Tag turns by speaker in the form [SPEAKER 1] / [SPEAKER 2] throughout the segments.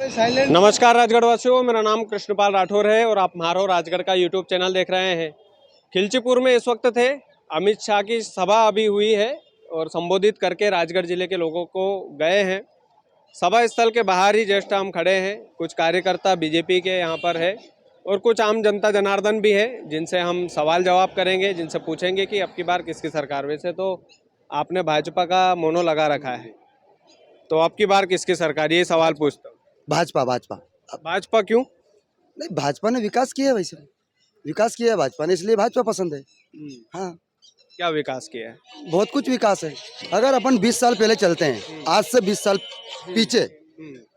[SPEAKER 1] नमस्कार राजगढ़ वासियों, मेरा नाम कृष्णपाल राठौर है और आप म्हारो राजगढ़ का यूट्यूब चैनल देख रहे हैं। खिलचीपुर में इस वक्त थे। अमित शाह की सभा अभी हुई है और संबोधित करके राजगढ़ जिले के लोगों को गए हैं। सभा स्थल के बाहर ही जस्ट हम खड़े हैं। कुछ कार्यकर्ता बीजेपी के यहाँ पर है और कुछ आम जनता जनार्दन भी है, जिनसे हम सवाल जवाब करेंगे, जिनसे पूछेंगे कि अब की बार किसकी सरकार। वैसे तो आपने भाजपा का मोनो लगा रखा है, तो अब की बार किसकी सरकार, ये सवाल पूछता हूँ।
[SPEAKER 2] भाजपा भाजपा
[SPEAKER 1] भाजपा क्यों?
[SPEAKER 2] नहीं, भाजपा ने विकास किया है, वैसे विकास किया है भाजपा ने, इसलिए भाजपा पसंद है। हाँ,
[SPEAKER 1] क्या विकास किया है?
[SPEAKER 2] बहुत कुछ विकास है। अगर अपन 20 साल पहले चलते हैं, आज से 20 साल पीछे,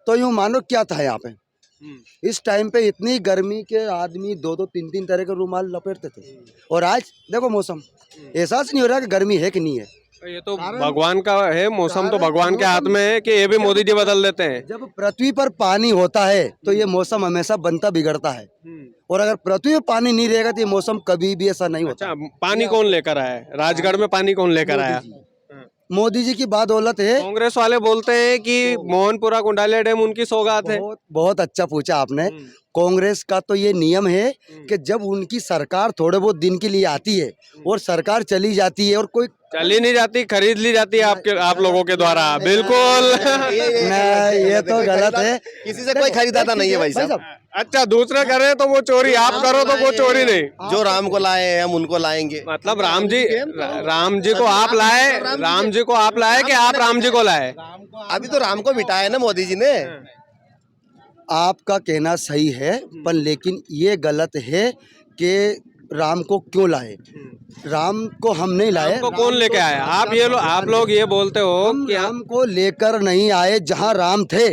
[SPEAKER 2] तो यूं मानो क्या था यहाँ पे। इस टाइम पे इतनी गर्मी के आदमी दो दो तीन तीन तरह के रुमाल लपेटते थे, और आज देखो मौसम, एहसास नहीं हो रहा कि गर्मी है कि नहीं है।
[SPEAKER 1] ये तो भगवान का है, मौसम तो भगवान के हाथ में है कि ये भी मोदी जी बदल देते हैं।
[SPEAKER 2] जब पृथ्वी पर पानी होता है तो ये मौसम हमेशा बनता बिगड़ता है, और अगर पृथ्वी में पानी नहीं रहेगा तो ये मौसम कभी भी ऐसा नहीं होता।
[SPEAKER 1] अच्छा, पानी कौन लेकर आया है? राजगढ़ में पानी कौन लेकर आया?
[SPEAKER 2] मोदी जी की बादौलत है।
[SPEAKER 1] कांग्रेस वाले बोलते हैं कि मोहनपुरा कुंडालिया डैम उनकी सौगात है।
[SPEAKER 2] बहुत अच्छा पूछा आपने। कांग्रेस का तो ये नियम है कि जब उनकी सरकार थोड़े बहुत दिन के लिए आती है और सरकार चली जाती है, और कोई
[SPEAKER 1] चली नहीं जाती, खरीद ली जाती है आप लोगों के द्वारा। बिल्कुल
[SPEAKER 2] नहीं, ये तो गलत है।
[SPEAKER 3] किसी से कोई खरीदाता नहीं है भाई साहब।
[SPEAKER 1] अच्छा, दूसरे करे तो वो चोरी, आप करो तो वो चोरी नहीं।
[SPEAKER 3] जो राम को लाए हैं हम उनको लाएंगे।
[SPEAKER 1] मतलब राम जी को आप लाए, राम जी को आप लाए कि आप राम जी को लाए?
[SPEAKER 3] अभी तो राम को बिठाया ना मोदी जी ने।
[SPEAKER 2] आपका कहना सही है, पर लेकिन ये गलत है कि राम को क्यों लाए। राम को हम नहीं लाए।
[SPEAKER 1] राम को कौन लेके आया? आप लोग ये बोलते हो कि
[SPEAKER 2] राम को लेकर नहीं आए। जहाँ राम थे,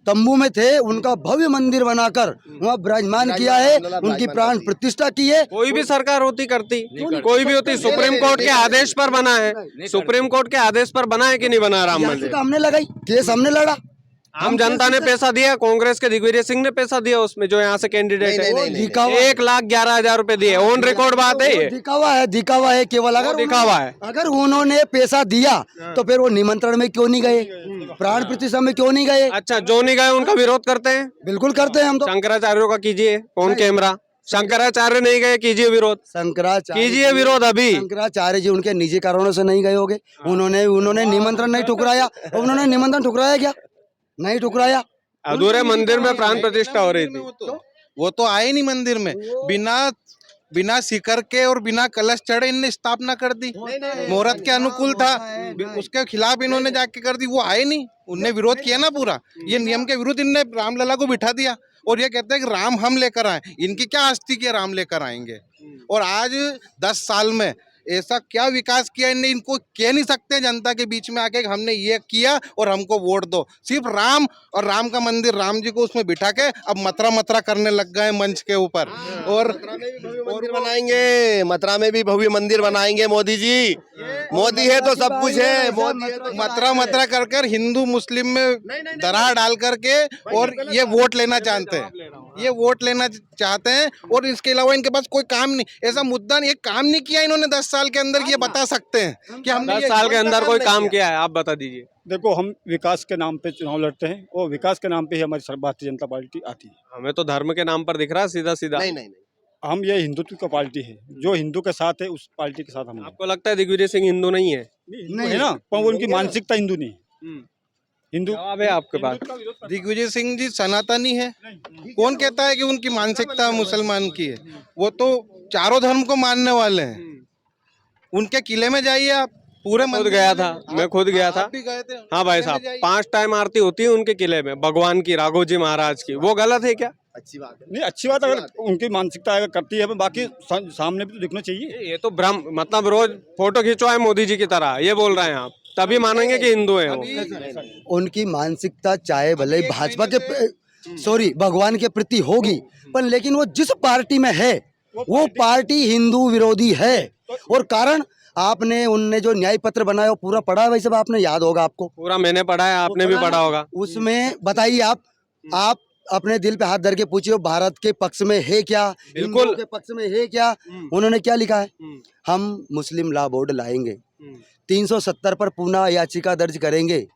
[SPEAKER 2] तंबू में थे, उनका भव्य मंदिर बनाकर वहाँ विराजमान किया है, उनकी प्राण प्रतिष्ठा की है।
[SPEAKER 1] कोई भी सरकार होती करती, कोई भी होती। सुप्रीम कोर्ट के आदेश पर बना है, सुप्रीम कोर्ट के आदेश पर बना है कि नहीं बना राम मंदिर?
[SPEAKER 2] हमने लगाई, केस हमने लड़ा।
[SPEAKER 1] आम जनता ने पैसा दिया, कांग्रेस के दिग्विजय सिंह ने पैसा दिया उसमें, जो यहाँ से कैंडिडेट है। 1,11,000 रुपए दिए, ऑन रिकॉर्ड बात है ये।
[SPEAKER 2] दिखावा है केवल। अगर
[SPEAKER 1] दिखावा है,
[SPEAKER 2] अगर उन्होंने पैसा दिया तो फिर वो निमंत्रण में क्यों नहीं गए, प्राण प्रतिष्ठा में क्यों नहीं गए?
[SPEAKER 1] अच्छा, जो नहीं गए उनका विरोध करते हैं?
[SPEAKER 2] बिल्कुल करते हैं हम तो।
[SPEAKER 1] शंकराचार्यों का कीजिए ऑन कैमरा। शंकराचार्य नहीं गए, कीजिए विरोध। कीजिए विरोध अभी।
[SPEAKER 2] शंकराचार्य जी उनके निजी कारणों से नहीं गए होंगे। उन्होंने निमंत्रण नहीं ठुकराया। उन्होंने निमंत्रण ठुकराया क्या? नहीं ठुकराया।
[SPEAKER 1] अधूरे मंदिर में प्राण प्रतिष्ठा हो रही थी।
[SPEAKER 4] वो तो आए नहीं मंदिर में, बिना शिखर के और बिना कलश चढ़े इनने स्थापना कर दी। मुहूर्त के अनुकूल था, उसके खिलाफ इन्होंने जाके कर दी। वो आए नहीं, उनने विरोध किया ना पूरा। ये नियम के विरुद्ध इनने रामलला को बिठा दिया और ये कहते हैं कि राम हम लेकर आए। इनकी क्या हस्ती के राम लेकर आएंगे? और आज 10 साल में ऐसा क्या विकास किया इनने, इनको कह नहीं सकते जनता के बीच में आके हमने ये किया और हमको वोट दो। सिर्फ राम और राम का मंदिर, राम जी को उसमें बिठा के अब मथुरा मथुरा करने लग गए मंच के ऊपर। और
[SPEAKER 3] मंदिर बनाएंगे, मथुरा में भी भव्य मंदिर बनाएंगे मोदी जी। मोदी है तो सब कुछ है।
[SPEAKER 4] मथुरा कर कर हिंदू मुस्लिम में दरार डाल करके और ये वोट लेना चाहते हैं, ये वोट लेना चाहते हैं। और इसके अलावा इनके पास कोई काम नहीं, ऐसा मुद्दा नहीं, एक काम नहीं किया इन्होंने 10 साल के अंदर। ये बता सकते हैं कि हमने
[SPEAKER 1] 10 साल के अंदर कोई काम किया है? आप बता दीजिए।
[SPEAKER 5] देखो, हम विकास के नाम पे चुनाव लड़ते हैं और विकास के नाम पे ही हमारी भारतीय जनता पार्टी आती है।
[SPEAKER 1] हमें तो धर्म के नाम पर दिख रहा है सीधा सीधा।
[SPEAKER 3] नहीं,
[SPEAKER 5] हम ये हिंदुत्व का पार्टी है, जो हिंदू के साथ है उस पार्टी के साथ हम।
[SPEAKER 1] आपको लगता है दिग्विजय सिंह हिंदू नहीं है?
[SPEAKER 5] नहीं है ना, पर वो उनकी मानसिकता हिंदू नहीं है। हिंदू
[SPEAKER 1] जवाब है आपके पास?
[SPEAKER 4] दिग्विजय सिंह जी सनातनी है। कौन कहता है कि उनकी मानसिकता मुसलमान की है? वो तो चारों धर्म को मानने वाले हैं। उनके किले में जाइए आप, पूरे
[SPEAKER 1] खुद गया था, मैं खुद गया था।
[SPEAKER 4] भी गए थे?
[SPEAKER 1] हाँ भाई साहब, 5 टाइम आरती होती है उनके किले में, भगवान की, राघव जी महाराज की। वो गलत है क्या?
[SPEAKER 3] अच्छी बात है।
[SPEAKER 5] नहीं, अच्छी बात अगर उनकी मानसिकता अगर करती है, बाकी सामने भी तो दिखना चाहिए।
[SPEAKER 1] ये तो भ्रम, मतलब रोज फोटो खिंचवाए मोदी जी की तरह, ये बोल रहे हैं आप, तभी मानेंगे कि हिंदू है वो।
[SPEAKER 2] उनकी मानसिकता चाहे भले भाजपा के भगवान के प्रति होगी, पर लेकिन वो जिस पार्टी में है वो पार्टी हिंदू विरोधी है। और कारण आपने उनने जो न्याय पत्र बनाया वो पूरा पढ़ा है भाई साहब? आपने याद होगा, आपको
[SPEAKER 1] पूरा मैंने पढ़ा है, आपने भी पढ़ा होगा।
[SPEAKER 2] उसमें बताइए आप अपने दिल पे हाथ धर के पूछिए, भारत के पक्ष में है क्या,
[SPEAKER 1] बिल्कुल
[SPEAKER 2] के पक्ष में है क्या? उन्होंने क्या लिखा है? हम मुस्लिम लॉ बोर्ड लाएंगे, 370 पर पुनः याचिका दर्ज करेंगे।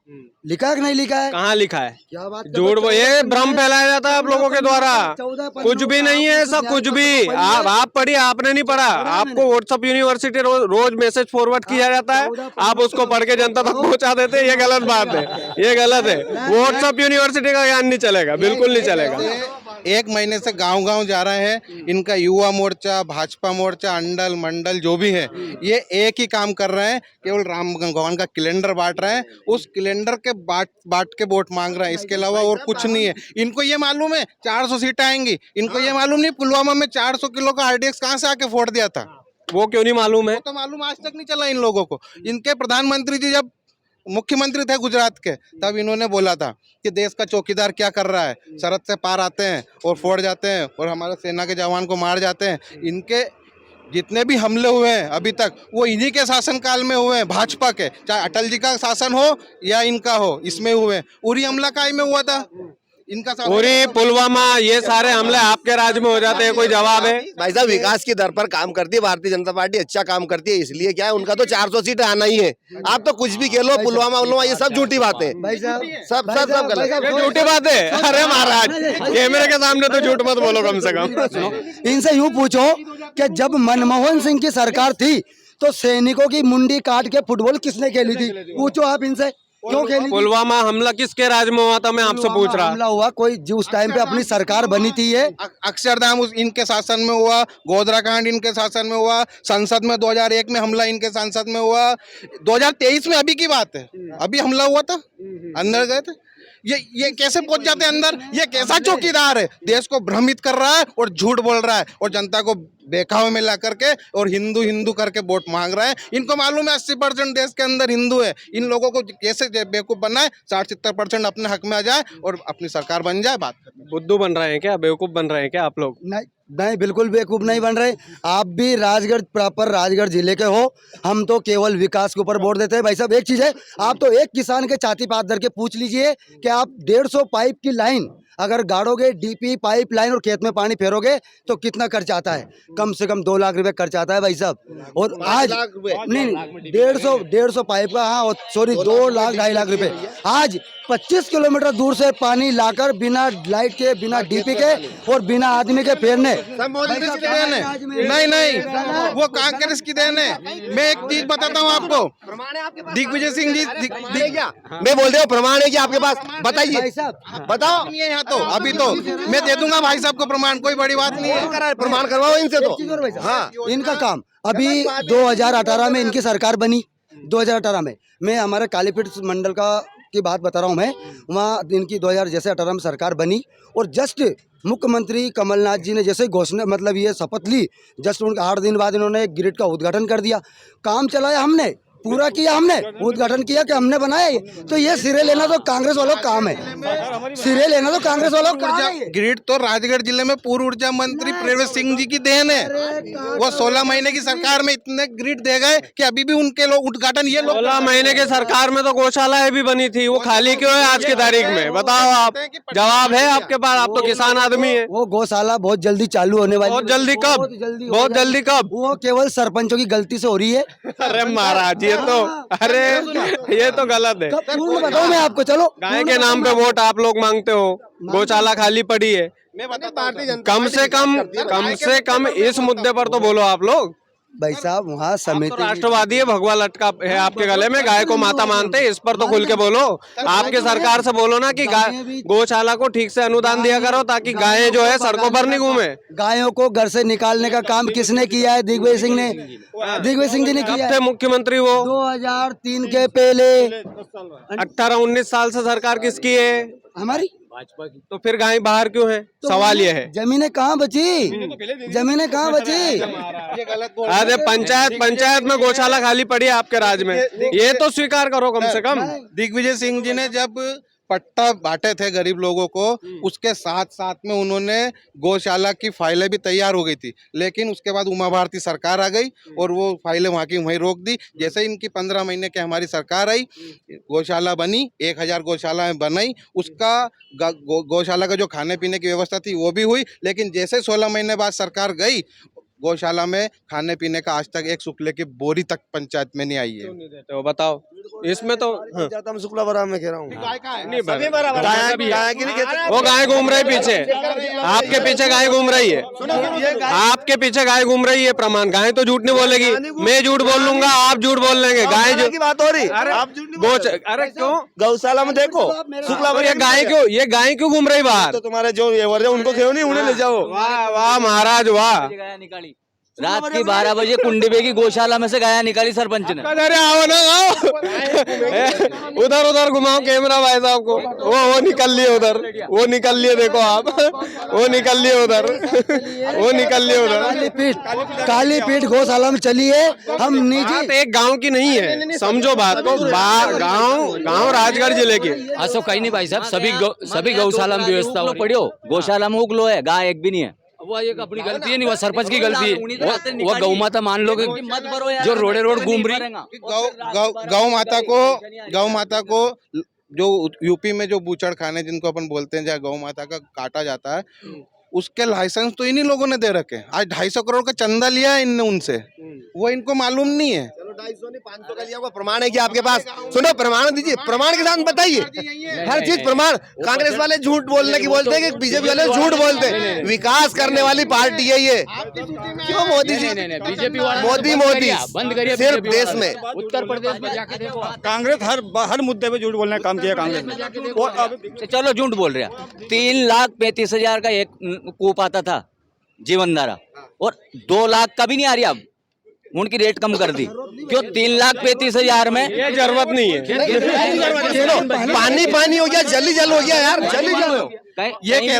[SPEAKER 2] लिखा है कि नहीं लिखा है?
[SPEAKER 1] कहाँ लिखा है?
[SPEAKER 2] क्या बात कर
[SPEAKER 1] झूठ
[SPEAKER 2] रहे हो?
[SPEAKER 1] ये भ्रम फैलाया जाता है आप लोगों के द्वारा।
[SPEAKER 2] 14
[SPEAKER 1] कुछ भी नहीं है, सब कुछ भी। आप पढ़िए, आपने नहीं पढ़ा। आपको व्हाट्सएप यूनिवर्सिटी रोज मैसेज फॉरवर्ड किया जाता है, आप उसको पढ़ के जनता तक पहुंचा देते हैं। ये गलत बात है, ये गलत है। व्हाट्सएप यूनिवर्सिटी का ज्ञान नहीं चलेगा, बिल्कुल नहीं चलेगा।
[SPEAKER 4] एक महीने से गांव-गांव जा रहे हैं। इनका युवा मोर्चा, भाजपा मोर्चा, अंडल मंडल जो भी है, ये एक ही काम कर रहे हैं, केवल राम भगवान का कैलेंडर बांट रहे हैं। उस कैलेंडर के बांट के वोट मांग रहे हैं, इसके अलावा और कुछ नहीं है। इनको ये मालूम है 400 सीटें आएंगी, इनको ये मालूम नहीं पुलवामा में 400 किलो का आरडीएक्स कहाँ से आके फोड़ दिया था।
[SPEAKER 1] वो क्यों नहीं मालूम है?
[SPEAKER 4] वो तो मालूम आज तक नहीं चला इन लोगों को। इनके प्रधानमंत्री जी जब मुख्यमंत्री थे गुजरात के, तब इन्होंने बोला था कि देश का चौकीदार क्या कर रहा है, सरहद से पार आते हैं और फोड़ जाते हैं और हमारे सेना के जवान को मार जाते हैं। इनके जितने भी हमले हुए हैं अभी तक, वो इन्हीं के शासनकाल में हुए हैं, भाजपा के। चाहे अटल जी का शासन हो या इनका हो, इसमें हुए हैं। उरी हमला काय में हुआ था, इनका
[SPEAKER 1] उरी, पुलवामा, ये सारे हमले आपके राज में हो जाते हैं। कोई जवाब है?
[SPEAKER 3] भाई साहब विकास की दर पर काम करती है भारतीय जनता पार्टी, अच्छा काम करती है, इसलिए क्या है उनका तो 400 सीट आना ही है। आप तो कुछ भी कह लो, पुलवामा ये सब झूठी बातें,
[SPEAKER 2] भाई साहब,
[SPEAKER 3] सब सब सब गलत।
[SPEAKER 1] ये झूठी बात है। अरे महाराज, कैमरे के सामने तो झूठ मत बोलो कम से कम।
[SPEAKER 2] इनसे यूं पूछो कि जब मनमोहन सिंह की सरकार थी तो सैनिकों की मुंडी काट के फुटबॉल किसने खेली थी? पूछो आप इनसे, क्यों खेली थी?
[SPEAKER 1] पुलवामा हमला किसके राज में हुआ था, मैं आपसे पूछ रहा।
[SPEAKER 2] हमला हुआ कोई जो उस टाइम पे अपनी सरकार बनी थी। ये
[SPEAKER 4] अक्षरधाम इनके शासन में हुआ, गोधरा कांड इनके शासन में हुआ, संसद में 2001 में हमला इनके संसद में हुआ, 2023 में अभी की बात है, अभी हमला हुआ था, अंदर गए थे। ये कैसे पहुंच जाते हैं अंदर? ये कैसा चौकीदार है, देश को भ्रमित कर रहा है और झूठ बोल रहा है और जनता को बेखाव में ला करके और हिंदू हिंदू करके वोट मांग रहा है। इनको मालूम है 80% देश के अंदर हिंदू है। इन लोगों को कैसे बेवकूफ बनना है, 60-70% अपने हक में आ जाए और अपनी सरकार बन जाए। बात
[SPEAKER 1] बुद्धू बन रहे हैं क्या, बेवकूफ बन रहे हैं क्या आप लोग?
[SPEAKER 2] नहीं नहीं, बिल्कुल बेवकूफ नहीं बन रहे। आप भी राजगढ़ प्रॉपर राजगढ़ जिले के हो, हम तो केवल विकास के ऊपर वोट देते हैं। भाई साहब एक चीज है, आप तो एक किसान के छाती पे हाथ धर के पूछ लीजिए कि आप 150 पाइप की लाइन अगर गाड़ोगे, डीपी पाइप लाइन, और खेत में पानी फेरोगे तो कितना खर्च आता है? कम से कम 2 लाख रुपए खर्च आता है भाई साहब। और आज नहीं 150 पाइप का, हाँ सॉरी 2 लाख 2.5 लाख रुपए। आज 25 किलोमीटर दूर से पानी लाकर बिना लाइट के, बिना डीपी के और बिना आदमी के फेरने।
[SPEAKER 4] नहीं नहीं, वो कांग्रेस की देन है। मैं एक चीज बताता हूँ आपको, दिग्विजय सिंह जी
[SPEAKER 3] मैं बोल रहा हूँ प्रमाण है कि आपके पास, बताइए, बताओ।
[SPEAKER 4] नहीं है यहाँ तो, अभी तो मैं दे दूंगा भाई साहब को प्रमाण, कोई बड़ी बात नहीं है।
[SPEAKER 3] प्रमाण करवाओ इनसे तो।
[SPEAKER 2] हाँ, इनका काम अभी 2018 में इनकी सरकार बनी। 2018 में मैं हमारे कालीपीठ मंडल का की बात बता रहा हूँ। मैं वहाँ इनकी 2018 में सरकार बनी और जस्ट मुख्यमंत्री कमलनाथ जी ने जैसे घोषणा मतलब ये शपथ ली, जस्ट उनके 8 दिन बाद इन्होंने एक ग्रिड का उद्घाटन कर दिया। काम चलाया हमने, पूरा किया हमने, उद्घाटन किया कि हमने बनाया ये। तो ये सिरे लेना तो कांग्रेस वालों का काम है, सिरे लेना तो कांग्रेस वालों का काम है।
[SPEAKER 4] ग्रिड तो राजगढ़ जिले में पूर्व ऊर्जा मंत्री प्रवेश सिंह जी की देन है। वो 16 महीने की सरकार में इतने ग्रिड दे गए कि अभी भी उनके लोग उद्घाटन, ये लोग
[SPEAKER 1] 16 महीने के सरकार में तो गौशालाएं भी बनी थी, वो खाली क्यों है आज की तारीख में? बताओ आप, जवाब है आपके पास? आप तो किसान आदमी है।
[SPEAKER 2] वो गौशाला बहुत जल्दी चालू होने वाली।
[SPEAKER 1] बहुत जल्दी कब? बहुत जल्दी कब?
[SPEAKER 2] वो केवल सरपंचों की गलती से हो रही है।
[SPEAKER 1] अरे महाराज, ये तो, अरे ये तो गलत है।
[SPEAKER 2] पूर्ण बताओ मैं आपको, चलो
[SPEAKER 1] गाय के नाम पे वोट आप लोग मांगते हो, गौशाला खाली पड़ी है। कम से कम इस मुद्दे पर तो बोलो आप लोग।
[SPEAKER 2] भाई साहब वहाँ
[SPEAKER 1] तो
[SPEAKER 2] समिति
[SPEAKER 1] राष्ट्रवादी है, भगवा लटका है आपके गले में, गाय को माता मानते हैं, इस पर तो खुल के बोलो। आपके सरकार से बोलो ना कि गौशाला को ठीक से अनुदान दिया करो ताकि गायें जो है सड़कों पर नहीं घूमे।
[SPEAKER 2] गायों को घर से निकालने का काम किसने किया है? दिग्विजय सिंह ने, दिग्विजय सिंह जी ने किया
[SPEAKER 1] थे मुख्यमंत्री वो
[SPEAKER 2] 2003 के पहले।
[SPEAKER 1] 18-19 साल से सरकार किसकी है?
[SPEAKER 2] हमारी
[SPEAKER 1] भाजपा की। तो फिर गाय बाहर क्यों है? सवाल ये है।
[SPEAKER 2] जमीनें कहाँ बची? जमीनें कहाँ बची?
[SPEAKER 1] अरे पंचायत में गौशाला खाली पड़ी है आपके राज में, ये तो स्वीकार करो कम से कम।
[SPEAKER 4] दिग्विजय सिंह जी ने जब पट्टा बांटे थे गरीब लोगों को, उसके साथ साथ में उन्होंने गौशाला की फाइलें भी तैयार हो गई थी, लेकिन उसके बाद उमा भारती सरकार आ गई और वो फाइलें वहाँ की वहीं रोक दी। जैसे इनकी 15 महीने की हमारी सरकार आई, गौशाला बनी, 1000 गौशालाएं बनाई, उसका गौशाला का जो खाने पीने की व्यवस्था थी वो भी हुई। लेकिन जैसे 16 महीने बाद सरकार गई, गौशाला में खाने पीने का आज तक एक शुक्ले की बोरी तक पंचायत में नहीं आई है।
[SPEAKER 1] क्यों नहीं देते हो बताओ? इसमें तो हाँ।
[SPEAKER 3] जाता मैं शुक्ला बराबर में कह रहा हूँ
[SPEAKER 1] नहीं
[SPEAKER 3] सभी बराबर गाय की नहीं कहते
[SPEAKER 1] वो गाय घूम रही पीछे, आपके पीछे गाय घूम रही है, आपके पीछे गाय घूम रही है। प्रमाण, गाय तो झूठ नहीं बोलेगी, मैं झूठ बोल लूंगा, आप झूठ बोल लेंगे। गाय जो
[SPEAKER 3] की बात हो रही
[SPEAKER 1] अरे क्यों
[SPEAKER 3] गौशाला में देखो शुक्ला
[SPEAKER 1] और ये गाय क्यों घूम रही बाहर?
[SPEAKER 3] तो तुम्हारे जो व्यवहार है उनको क्यों नहीं उन्हें ले जाओ।
[SPEAKER 1] वाह वाह महाराज वाह।
[SPEAKER 6] निकाली रात की 12 बजे कुंडीबे की गौशाला में से गाया निकाली सरपंच ने।
[SPEAKER 1] अरे आओ ना आओ, उधर उधर घुमाओ कैमरा भाई साहब को। वो निकल लिए उधर, वो निकल लिए, देखो आप, वो निकल लिए उधर, वो निकल लिए उधर।
[SPEAKER 2] काली पीठ गौशाला में चली है। हम निजी
[SPEAKER 1] बात एक गांव की नहीं है, समझो बात को। गांव राजगढ़ जिले की।
[SPEAKER 6] ऐसा कहीं नहीं भाई साहब, सभी गौशाला में व्यवस्था हो पड़ियो। गौशाला में उगलो है, गाय एक भी नहीं है। वो एक अपनी गलती है, नहीं वो सरपंच की गलती है। वो गौ माता मान लो कि जो रोडे रोड घूम रही।
[SPEAKER 4] गौ माता को जो यूपी में जो बूचड़ खाने जिनको अपन बोलते हैं, जहाँ गौ माता का काटा जाता है, उसके लाइसेंस तो इन्हीं लोगों ने दे रखे। आज 250 करोड़ का चंदा लिया है इनने उनसे, वो इनको मालूम नहीं है।
[SPEAKER 3] 250 नहीं 500 का लिया हुआ प्रमाण है कि आपके पास? सुनो प्रमाण दीजिए, प्रमाण के साथ बताइए हर चीज प्रमाण। कांग्रेस वाले झूठ बोलने की बोलते हैं कि बीजेपी वाले झूठ बोलते हैं। विकास करने वाली पार्टी है ये। क्यों मोदी जी?
[SPEAKER 6] बीजेपी
[SPEAKER 3] मोदी
[SPEAKER 6] बंद करिए
[SPEAKER 3] सिर्फ देश में।
[SPEAKER 6] उत्तर प्रदेश में जाके देखो।
[SPEAKER 5] कांग्रेस हर मुद्दे पे झूठ बोलने का काम किया कांग्रेस ने। और अब
[SPEAKER 6] चलो झूठ बोल रहे हैं। 3,35,000 का एक कूप आता था जीवनधारा, और 2 लाख का भी नहीं आ रही। अब उनकी रेट कम कर दी। क्यों? 3,35,000 में
[SPEAKER 1] ये जरूरत नहीं है।
[SPEAKER 3] पानी पानी हो गया, जल ही जल हो गया यार, जल ही जल हो।
[SPEAKER 4] ये कह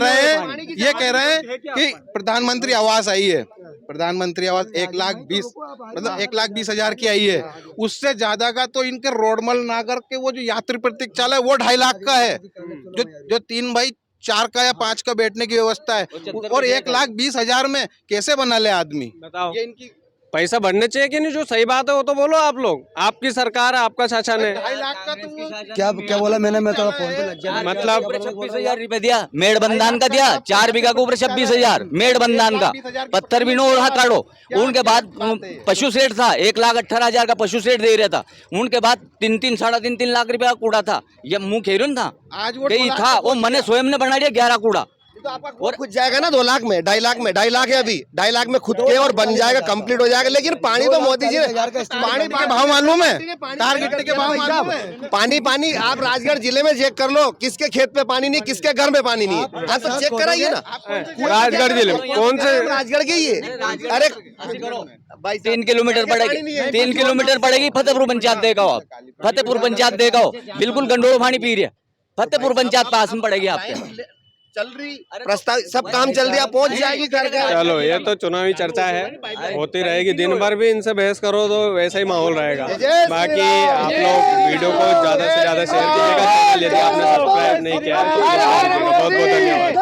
[SPEAKER 4] रहे हैं कि प्रधानमंत्री आवास आई है। प्रधानमंत्री आवास 1,20,000 मतलब 1,20,000 की आई है। उससे ज्यादा का तो इनके रोडमल नागर के वो जो यात्री प्रतीक्षालय है वो 2.5 लाख का है। जो 3 बाई 4 का या 5 का बैठने की व्यवस्था है, और 1,20,000 में कैसे बना ले आदमी?
[SPEAKER 1] बताओ,
[SPEAKER 4] ये इनकी
[SPEAKER 1] पैसा बढ़ने चाहिए कि नहीं? जो सही बात है वो तो बोलो आप लोग। आपकी सरकार है, आपका शासन है।
[SPEAKER 4] 2.5 लाख का तो वो
[SPEAKER 2] क्या बोला मैंने? मैं थोड़ा फोन पे लग गया।
[SPEAKER 1] मतलब
[SPEAKER 6] 26,000 रुपए दिया, मेड़ बंदान का दिया। 4 बीघा के ऊपर 26,000 मेड़ बंदान का। पत्थर बिनो और हाथ काटो। उनके बाद पशु सेठ था, 1,18,000 का पशु सेठ दे रहा था। उनके बाद 3 साढ़े 3 लाख रुपया कूड़ा था। ये मुंह खेरुन था,
[SPEAKER 4] आज वो
[SPEAKER 6] कहीं था वो मैंने स्वयं ने बना दिया 11 कूड़ा।
[SPEAKER 3] और कुछ जाएगा ना 2 लाख में, 2.5 लाख में, 2.5 लाख है अभी, 2.5 लाख में खुद के और बन जाएगा, कंप्लीट हो जाएगा। लेकिन पानी तो मोदी जी ने
[SPEAKER 4] पानी के भाव मालूम है, तार गिट्टी के भाव मालूम है।
[SPEAKER 3] पानी आप राजगढ़ जिले में चेक कर लो, किसके खेत पे पानी नहीं, किसके घर में पानी नहीं है। तो चेक कराइए ना
[SPEAKER 1] राजगढ़ जिले में कौन से?
[SPEAKER 3] राजगढ़ के ये। अरे
[SPEAKER 6] 3 किलोमीटर पड़ेगी, 3 किलोमीटर पड़ेगी। फतेहपुर पंचायत देखो आप, फतेहपुर पंचायत देखो, बिल्कुल गंडोड़ पानी पी रही है। फतेहपुर पंचायत पास में पड़ेगी आपके।
[SPEAKER 3] चल रही प्रस्ताव, सब काम चल रहा, पहुंच जाएगी घर घर।
[SPEAKER 1] चलो ये तो चुनावी चर्चा है, होती रहेगी। दिन भर भी इनसे बहस करो तो वैसा ही माहौल रहेगा। बाकी आप लोग वीडियो को ज्यादा से ज्यादा शेयर कीजिएगा। यदि आपने सब्सक्राइब नहीं किया है तो बहुत बहुत धन्यवाद।